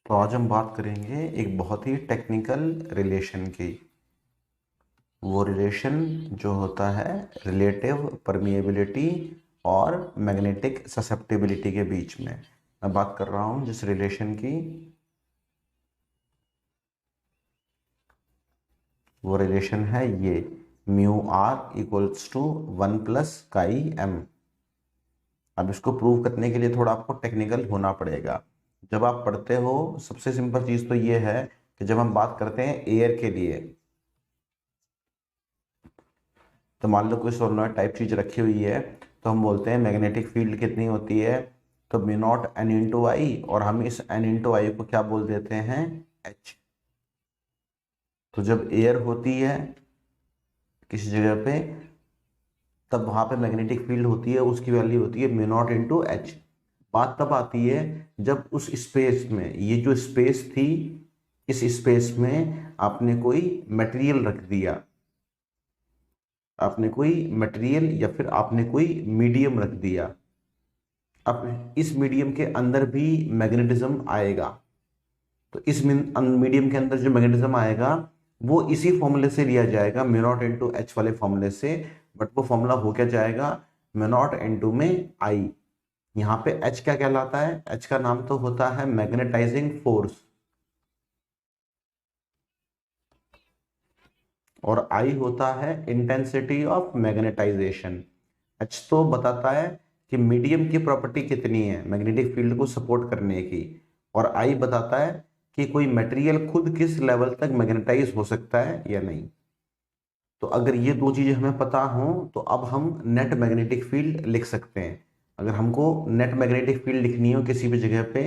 तो आज हम बात करेंगे एक बहुत ही टेक्निकल रिलेशन की। वो रिलेशन जो होता है रिलेटिव परमिएबिलिटी और मैग्नेटिक ससेप्टिबिलिटी के बीच में। मैं बात कर रहा हूँ जिस रिलेशन की, वो रिलेशन है ये mu r equals to 1 + chi m। अब इसको प्रूव करने के लिए थोड़ा आपको टेक्निकल होना पड़ेगा। जब आप पढ़ते हो, सबसे सिंपल चीज़ तो ये है कि जब हम बात करते हैं एयर के लिए, तो मान लो कोई सोलनॉइड टाइप चीज रखी हुई है, तो हम बोलते हैं मैग्नेटिक फील्ड कितनी होती है, तो म्यू नॉट एन इंटू आई, और हम इस एन इंटू आई को क्या बोल देते हैं, एच। तो जब एयर होती है किसी जगह पे, तब वहां पे मैग्नेटिक फील्ड होती है, उसकी वैल्यू होती है म्यू नॉट इंटू एच। बात तब आती है जब उस स्पेस में, ये जो स्पेस थी, इस स्पेस में आपने कोई मटेरियल रख दिया, आपने कोई मटेरियल या फिर आपने कोई मीडियम रख दिया। अब इस मीडियम के अंदर भी मैग्नेटिज्म आएगा, तो इस मीडियम के अंदर जो मैग्नेटिज्म आएगा वो इसी फॉर्मूले से लिया जाएगा, म्यू नॉट इंटू एच वाले फॉर्मूले से। बट वो फॉर्मूला हो क्या जाएगा, म्यू नॉट इंटू में आई। यहाँ पे एच क्या कहलाता है, एच का नाम तो होता है मैग्नेटाइजिंग फोर्स, और आई होता है इंटेंसिटी ऑफ मैग्नेटाइजेशन। एच तो बताता है कि मीडियम की प्रॉपर्टी कितनी है मैग्नेटिक फील्ड को सपोर्ट करने की, और आई बताता है कि कोई मटेरियल खुद किस लेवल तक मैग्नेटाइज हो सकता है या नहीं। तो अगर ये दो चीजें हमें पता हो, तो अब हम नेट मैग्नेटिक फील्ड लिख सकते हैं। अगर हमको नेट मैग्नेटिक फील्ड लिखनी हो किसी भी जगह पे,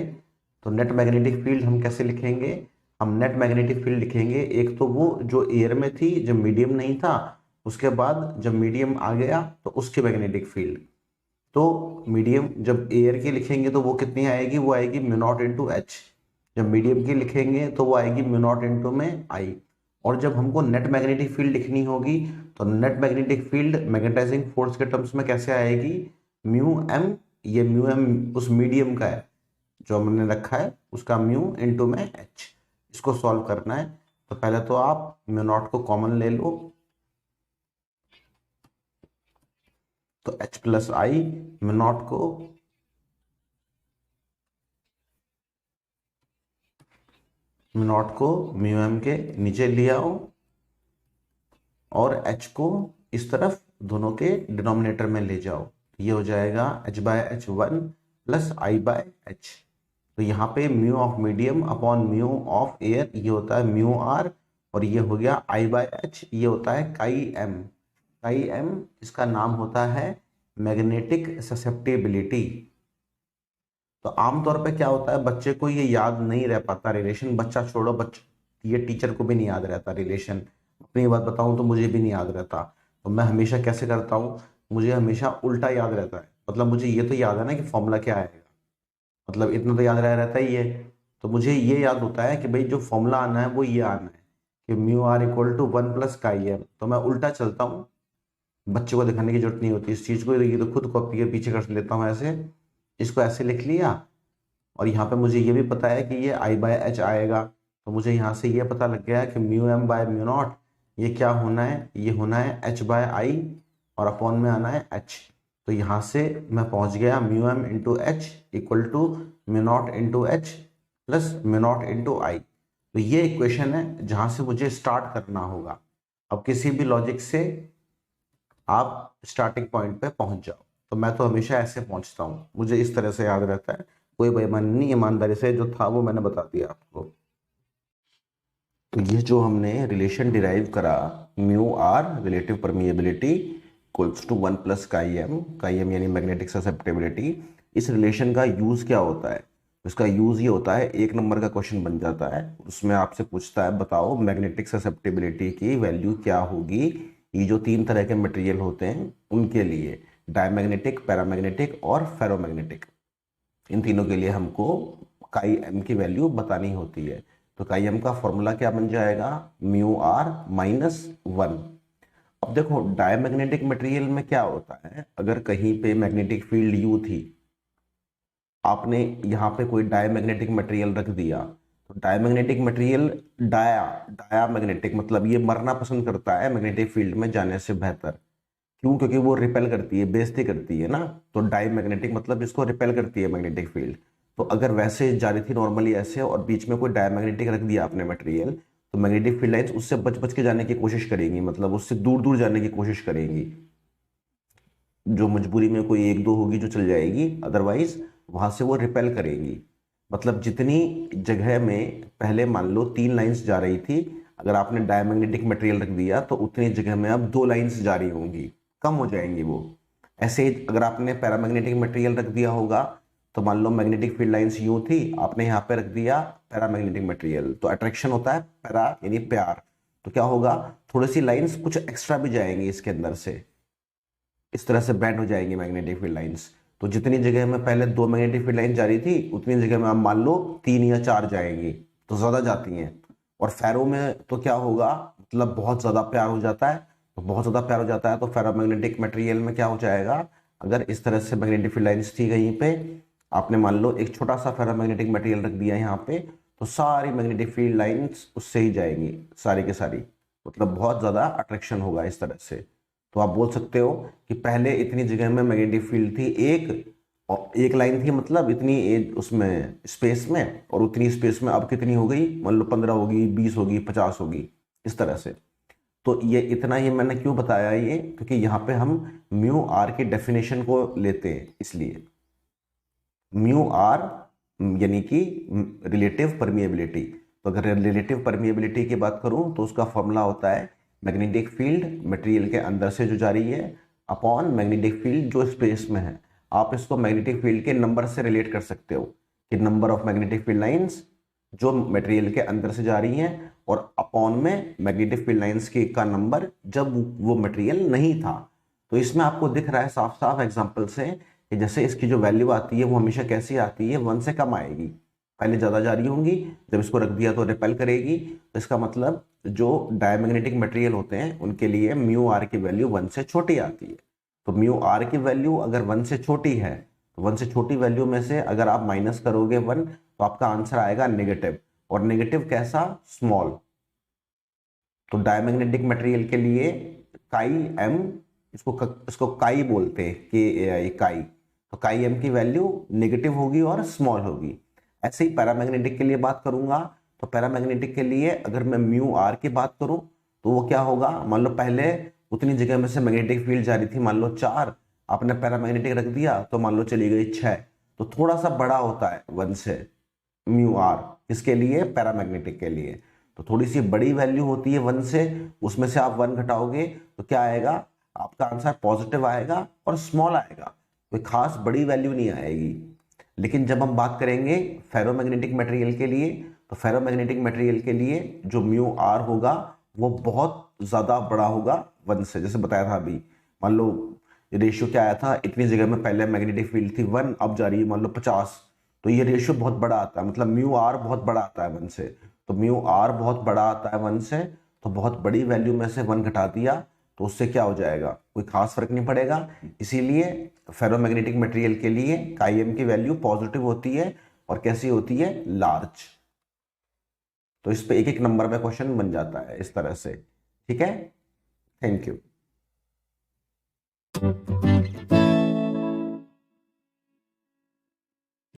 तो नेट मैग्नेटिक फील्ड हम कैसे लिखेंगे, हम नेट मैग्नेटिक फील्ड लिखेंगे एक तो वो जो एयर में थी जब मीडियम नहीं था, उसके बाद जब मीडियम आ गया तो उसकी मैग्नेटिक फील्ड। तो मीडियम जब एयर की लिखेंगे तो वो कितनी आएगी, वो आएगी म्यू नॉट इंटू एच। जब मीडियम की लिखेंगे तो वो आएगी म्यू नॉट इंटू में आई। और जब हमको नेट मैग्नेटिक फील्ड लिखनी होगी, तो net magnetic field magnetising force के टर्म्स में कैसे आएगी, म्यू एम। ये म्यू एम उस मीडियम का है जो हमने रखा है, उसका म्यू इंटू में एच। इसको सॉल्व करना है, तो पहले तो आप म्यू नॉट को कॉमन ले लो, तो एच प्लस आई, म्यू नॉट को म्यू एम के नीचे ले आओ, और h को इस तरफ दोनों के डिनोमिनेटर में ले जाओ। ये हो जाएगा h/h1 + i/h। तो यहाँ पे mu of medium upon mu of air, ये होता है म्यू आर, और ये हो गया i/h, ये होता है chi m। chi m इसका नाम होता है मैग्नेटिक ससेप्टिबिलिटी। तो आमतौर पे क्या होता है, बच्चे को ये याद नहीं रह पाता रिलेशन, बच्चा छोड़ो, बच्चे ये टीचर को भी नहीं याद रहता रिलेशन। अपनी बात बताऊं तो मुझे भी नहीं याद रहता। तो मैं हमेशा कैसे करता हूँ, मुझे हमेशा उल्टा याद रहता है। मतलब मुझे ये तो याद है ना कि फॉर्मूला क्या आएगा, मतलब इतना तो याद रहता ही है। तो मुझे ये याद होता है कि भाई जो फॉर्मूला आना है वो ये आना है कि mu r equal to 1 + chi m। तो मैं उल्टा चलता हूँ, बच्चे को दिखाने की जरूरत नहीं होती इस चीज को, ये तो खुद कॉपी के पीछे कर लेता हूँ ऐसे, इसको ऐसे लिख लिया। और यहाँ पे मुझे ये भी पता है कि ये i/h आएगा, तो मुझे यहाँ से ये पता लग गया कि mu m by mu naught, ये क्या होना है, ये होना है h/i, और अपॉन में आना है h। तो यहाँ से मैं पहुँच गया mu M into H equal to mu not into H plus mu not into I. तो ये इक्वेशन है जहाँ से मुझे स्टार्ट करना होगा। अब किसी भी लॉजिक से आप स्टार्टिंग पॉइंट पे पहुंच जाओ, तो मैं तो हमेशा ऐसे पहुंचता हूँ, मुझे इस तरह से याद रहता है, कोई बेईमानी नहीं, ईमानदारी से जो था वो मैंने बता दिया आपको। तो ये जो हमने रिलेशन डिराइव करा, mu r relative permeability equals to 1 + chi m यानी मैग्नेटिक ससेप्टिबिलिटी, इस रिलेशन का यूज क्या होता है, उसका यूज ये होता है, 1 नंबर का क्वेश्चन बन जाता है, उसमें आपसे पूछता है बताओ मैग्नेटिक ससेप्टिबिलिटी की वैल्यू क्या होगी, ये जो 3 तरह के मटेरियल होते हैं उनके लिए, डायमैग्नेटिक, पैरामैग्नेटिक और फेरोमैग्नेटिक, इन तीनों के लिए हमको काई एम की वैल्यू बतानी होती है। तो काई एम का फॉर्मूला क्या बन जाएगा, म्यू आर -1। अब देखो डायमैग्नेटिक मटेरियल में क्या होता है, अगर कहीं पे मैग्नेटिक फील्ड यू थी, आपने यहाँ पे कोई डायमैग्नेटिक मटेरियल रख दिया, तो डायमैग्नेटिक मटेरियल, डाया मैग्नेटिक मतलब ये मरना पसंद करता है मैग्नेटिक फील्ड में जाने से बेहतर। क्यों? क्योंकि वो रिपेल करती है, बेइज्जती करती है ना। तो डाई मैग्नेटिक मतलब इसको रिपेल करती है मैग्नेटिक फील्ड। तो अगर वैसे जा रही थी नॉर्मली ऐसे और बीच में कोई डायमैग्नेटिक रख दिया आपने मटेरियल, तो मैग्नेटिक फील्ड लाइंस उससे बच बच के जाने की कोशिश करेंगी, मतलब उससे दूर दूर जाने की कोशिश करेंगी। जो मजबूरी में कोई एक दो होगी जो चल जाएगी, अदरवाइज वहां से वो रिपेल करेंगी। मतलब जितनी जगह में पहले मान लो 3 लाइंस जा रही थी, अगर आपने डायमैग्नेटिक मटेरियल रख दिया तो उतनी जगह में अब 2 लाइंस जारी होंगी, कम हो जाएंगी वो। ऐसे ही अगर आपने पैरामैग्नेटिक मटेरियल रख दिया होगा, तो मान लो मैग्नेटिक फील्ड लाइंस यूं थी, आपने यहाँ पे रख दिया पैरामैग्नेटिक मटेरियल, तो अट्रैक्शन होता है पैरा यानी प्यार। तो क्या होगा, थोड़ी सी लाइंस कुछ एक्स्ट्रा भी जाएंगी इसके अंदर से, इस तरह से बैंड हो जाएंगी मैग्नेटिक फील्ड लाइंस। तो जितनी जगह में पहले 2 मैग्नेटिक फील्ड लाइन जा रही थी, उतनी जगह में आप मान लो 3 या 4 जाएंगी, तो ज्यादा जाती हैं। और फेरो में तो क्या होगा, मतलब बहुत ज्यादा प्यार हो जाता है। तो बहुत ज्यादा प्यार हो जाता है तो फेरोमैग्नेटिक मटेरियल में क्या हो जाएगा, अगर इस तरह से मैग्नेटिक फील्ड लाइंस थी कहीं पे, आपने मान लो एक छोटा सा फेरोमैग्नेटिक मटेरियल रख दिया यहाँ पे, तो सारी मैग्नेटिक फील्ड लाइंस उससे ही जाएंगी, सारी के सारी। मतलब बहुत ज्यादा अट्रैक्शन होगा इस तरह से। तो आप बोल सकते हो कि पहले इतनी जगह में मैग्नेटिक फील्ड थी एक, और एक लाइन थी मतलब इतनी उसमें स्पेस में, और उतनी स्पेस में अब कितनी हो गई, मान लो 15 होगी, 20 होगी, 50 होगी, इस तरह से। तो ये इतना ही मैंने क्यों बताया ये, क्योंकि यहाँ पे हम म्यू आर की डेफिनेशन को लेते हैं, इसलिए म्यू आर यानी कि रिलेटिव परमिएबिलिटी। तो अगर रिलेटिव परमिएबिलिटी की बात करूं तो उसका फॉर्मूला होता है मैग्नेटिक फील्ड मटेरियल के अंदर से जो जा रही है अपॉन मैग्नेटिक फील्ड जो स्पेस में है। आप इसको मैग्नेटिक फील्ड के नंबर से रिलेट कर सकते हो कि number of magnetic field lines जो मटेरियल के अंदर से जा रही हैं, और अपॉन में मैग्नेटिक फील्ड लाइंस की का नंबर जब वो मटेरियल नहीं था। तो इसमें आपको दिख रहा है साफ साफ एग्जांपल से कि जैसे इसकी जो वैल्यू आती है वो हमेशा कैसी आती है, 1 से कम आएगी। पहले ज्यादा जारी होंगी, जब इसको रख दिया तो रिपेल करेगी। तो इसका मतलब जो डायमैग्नेटिक मटेरियल होते हैं उनके लिए म्यू आर की वैल्यू 1 से छोटी आती है। तो म्यू आर की वैल्यू अगर 1 से छोटी है, तो 1 से छोटी वैल्यू में से अगर आप माइनस करोगे 1, तो आपका आंसर आएगा नेगेटिव। और नेगेटिव कैसा, स्मॉल। तो डायमैग्नेटिक मटेरियल के लिए काई एम, इसको काई बोलते हैं, के ए आई, काई। तो काई एम की वैल्यू नेगेटिव होगी और स्मॉल होगी। ऐसे ही पैरामैग्नेटिक के लिए बात करूंगा, तो पैरामैग्नेटिक के लिए अगर मैं म्यू आर की बात करूं तो वो क्या होगा, मान लो पहले उतनी जगह में से मैग्नेटिक फील्ड जा रही थी, मान लो 4, आपने पैरामैग्नेटिक रख दिया तो मान लो चली गई 6। तो थोड़ा सा बड़ा होता है 1 से म्यू आर, इसके लिए पैरामैग्नेटिक के लिए। तो थोड़ी सी बड़ी वैल्यू होती है 1 से, उसमें से आप 1 घटाओगे तो क्या आएगा, आपका आंसर पॉजिटिव आएगा और स्मॉल आएगा, कोई खास बड़ी वैल्यू नहीं आएगी। लेकिन जब हम बात करेंगे फेरोमैग्नेटिक मटेरियल के लिए, तो फेरोमैग्नेटिक मटेरियल के लिए जो म्यू आर होगा वो बहुत ज्यादा बड़ा होगा 1 से। जैसे बताया था अभी, मान लो रेशियो क्या आया था, इतनी जगह में पहले मैग्नेटिक फील्ड थी 1, अब जा रही है मान लो 50। तो ये रेशियो बहुत बड़ा आता है, मतलब म्यू आर बहुत बड़ा आता है 1 से। तो म्यू आर बहुत बड़ा आता है 1 से, तो बहुत बड़ी वैल्यू में से 1 घटा दिया तो उससे क्या हो जाएगा, कोई खास फर्क नहीं पड़ेगा। इसीलिए फेरोमैग्नेटिक मटेरियल के लिए काई एम की वैल्यू पॉजिटिव होती है, और कैसी होती है, लार्ज। तो इस पे एक एक नंबर में क्वेश्चन बन जाता है इस तरह से। ठीक है, थैंक यू।